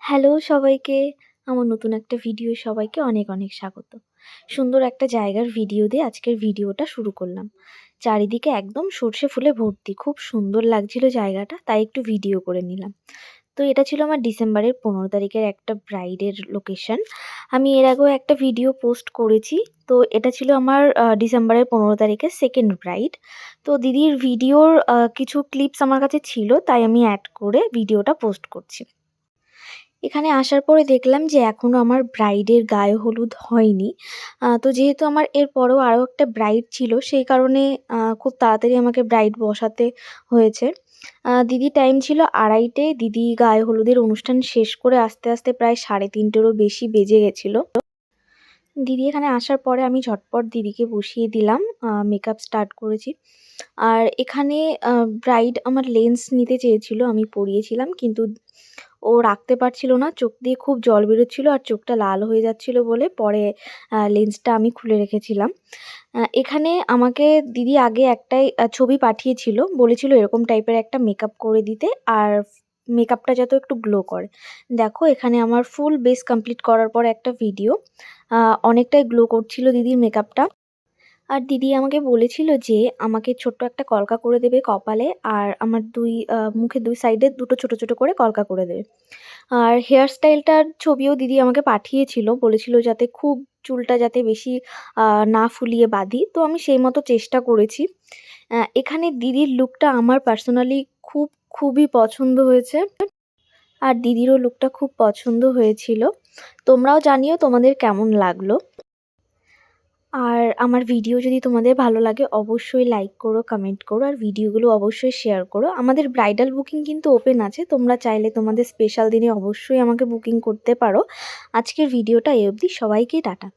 Hello সবাইকে। আমার নতুন একটা ভিডিও সবাইকে অনেক, অনেক স্বাগত। সুন্দর একটা জায়গার ভিডিও দিয়ে আজকের ভিডিওটা শুরু করলাম। চারিদিকে একদম সর্ষে ফুলে ভর্তি। খুব সুন্দর লাগছিল জায়গাটা, তাই একটু ভিডিও করে নিলাম। তো এটা ছিল আমার ডিসেম্বরের ১৫ তারিখের একটা ব্রাইডের লোকেশন। আমি এর আগেও একটা ভিডিও পোস্ট করেছি। তো এটা ছিল আমার ডিসেম্বরের ১৫ তারিখের 2nd ব্রাইড। তো দিদির ভিডিওর কিছু ক্লিপস আমার কাছে ছিল, তাই আমি অ্যাড করে ভিডিওটা পোস্ট করছি। এখানে আসার পরে দেখলাম যে এখনো আমার ব্রাইডের গায়ে হলুদ হয়নি। তো যেহেতু আমার এর পরেও আরও একটা ব্রাইড ছিল, সেই কারণে খুব তাড়াতাড়ি আমাকে ব্রাইড বসাতে হয়েছে। দিদির টাইম ছিল ২:৩০। দিদি গায়ে হলুদের অনুষ্ঠান শেষ করে আসতে, আসতে প্রায় ৩:৩০ বেশি বেজে গেছিল। দিদি এখানে আসার পরে আমি ঝটপট দিদিকে বসিয়ে দিলাম। মেকআপ স্টার্ট করেছি। আর এখানে ব্রাইড আমার লেন্স নিতে চেয়েছিল, আমি পরিয়েছিলাম। কিন্তু ও রাখতে পারছিল না। চোখ দিয়ে খুব জল বেরোচ্ছিল আর চোখটা লাল হয়ে যাচ্ছিল বলে পরে লেন্সটা আমি খুলে রেখেছিলাম। এখানে আমাকে দিদি আগে একটাই ছবি পাঠিয়েছিল। বলেছিল এরকম টাইপের একটা মেকআপ করে দিতে, আর মেকআপটা যাতে একটু গ্লো করে। দেখো এখানে আমার ফুল বেস কমপ্লিট করার পর একটা ভিডিও। অনেকটাই গ্লো করছিল দিদির মেকআপটা। আর দিদি আমাকে বলেছিল যে আমাকে ছোট্ট একটা কলকা করে দেবে কপালে, আর আমার মুখের ২ সাইডে দুটো ছোট, ছোট করে কলকা করে দেবে। আর হেয়ার স্টাইলটার ছবিও দিদি আমাকে পাঠিয়েছিল। বলেছিল যাতে খুব চুলটা যাতে বেশি আ না ফুলিয়ে বাঁধি। তো আমি সেই মতো চেষ্টা করেছি। এখানে দিদির লুকটা আমার পার্সোনালি খুবই পছন্দ হয়েছে। আর দিদিরও লুকটা খুব পছন্দ হয়েছিল। তোমরাও জানিও তোমাদের কেমন লাগলো। আর আমার ভিডিও যদি তোমাদের ভালো লাগে অবশ্যই লাইক করো, কমেন্ট করো আর ভিডিওগুলো অবশ্যই শেয়ার করো। আমাদের ব্রাইডাল বুকিং কিন্তু ওপেন আছে। তোমরা চাইলে তোমাদের স্পেশাল দিনে অবশ্যই আমাকে বুকিং করতে পারো। আজকের ভিডিওটা এই অবধি। সবাইকে টাটা।